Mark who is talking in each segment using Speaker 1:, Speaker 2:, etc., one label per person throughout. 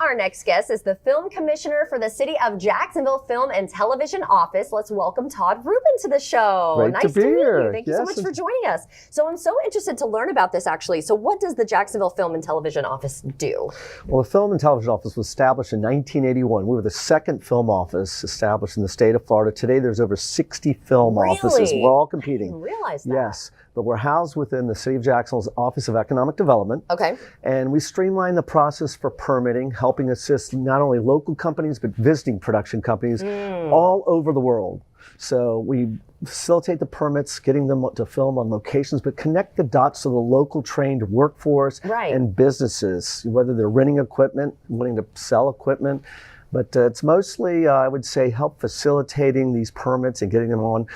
Speaker 1: Our next guest is the Film Commissioner for the City of Jacksonville Film and Television Office. Let's welcome Todd Rubin to the show.
Speaker 2: Great
Speaker 1: nice
Speaker 2: to be here.
Speaker 1: Meet you. Thank you so much for joining us. So I'm so interested to learn about this, actually. So what does the Jacksonville Film and Television Office do?
Speaker 2: Well, the Film and Television Office was established in 1981. We were the second film office established in the state of Florida. Today, there's over 60 film offices. We're all competing.
Speaker 1: I didn't realize that.
Speaker 2: Yes, but we're housed within the City of Jacksonville's Office of Economic Development.
Speaker 1: Okay.
Speaker 2: And we streamline the process for permitting, helping assist not only local companies, but visiting production companies all over the world. So we facilitate the permits, getting them to film on locations, but connect the dots to the local trained workforce and businesses, whether they're renting equipment, wanting to sell equipment. But it's mostly, I would say, help facilitating these permits and getting them on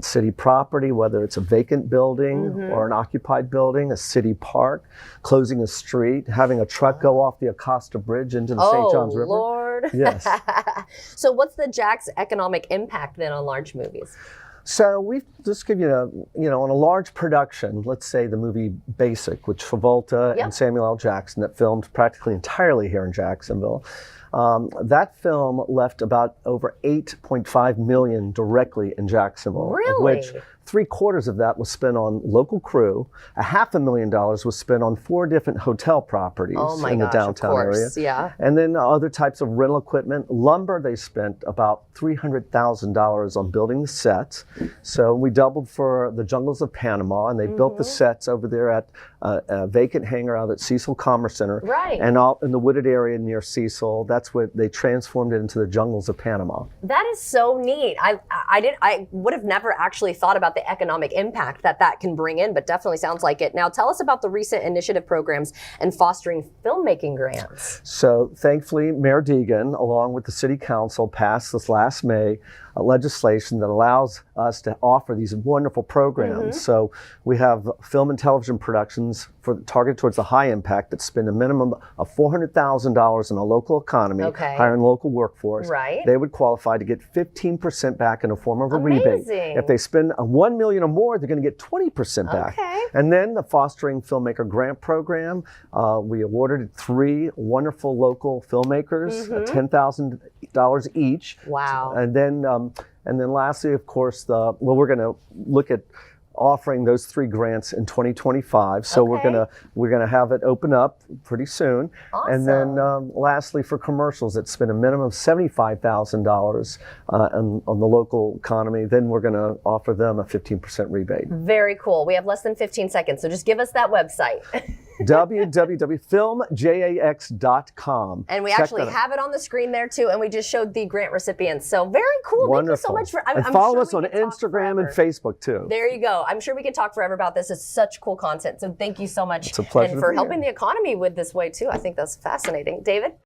Speaker 2: city property, whether it's a vacant building or an occupied building, a city park, closing a street, having a truck go off the Acosta Bridge into the St. Johns River.
Speaker 1: Oh, Lord.
Speaker 2: Yes.
Speaker 1: So what's the Jack's economic impact then on large movies?
Speaker 2: So we just give you on a large production, let's say the movie Basic, which Travolta and Samuel L. Jackson that filmed practically entirely here in Jacksonville. That film left about over $8.5 million directly in Jacksonville, of which 3/4 of that was spent on local crew. $500,000 was spent on 4 different hotel properties in the downtown area.
Speaker 1: Yeah.
Speaker 2: And then other types of rental equipment. Lumber, they spent about $300,000 on building the sets. So we doubled for the Jungles of Panama, and they built the sets over there at a vacant hangar out at Cecil Commerce Center. And out in the wooded area near Cecil. That's what they transformed it into the Jungles of Panama.
Speaker 1: That is so neat. I would have never actually thought about the economic impact that can bring in, but definitely sounds like it. Now tell us about the recent initiative programs and fostering filmmaking grants.
Speaker 2: So thankfully, Mayor Deegan, along with the City Council, passed this last May legislation that allows us to offer these wonderful programs. So we have film and television productions targeted towards the high impact that spend a minimum of $400,000 in a local economy, hiring local workforce. They would qualify to get 15% back in the form of a rebate. If they spend $1 million or more, they're going to get 20% back. And then the Fostering Filmmaker Grant Program, we awarded 3 wonderful local filmmakers $10,000 each.
Speaker 1: Wow.
Speaker 2: And then lastly, of course, we're going to look at offering those 3 grants in 2025. So we're gonna have it open up pretty soon. And then lastly, for commercials that spend a minimum of $75,000 on the local economy, then we're gonna offer them a 15% rebate.
Speaker 1: Very cool. We have less than 15 seconds, so just give us that website.
Speaker 2: www.filmjax.com.
Speaker 1: And we actually have it on the screen there too, and we just showed the grant recipients. So very cool.
Speaker 2: Wonderful.
Speaker 1: Thank you so much for
Speaker 2: and follow us on Instagram and Facebook too.
Speaker 1: There you go. I'm sure we could talk forever about this. It's such cool content. So thank you so much.
Speaker 2: It's a pleasure
Speaker 1: and for helping the economy with this way too. I think that's fascinating. David?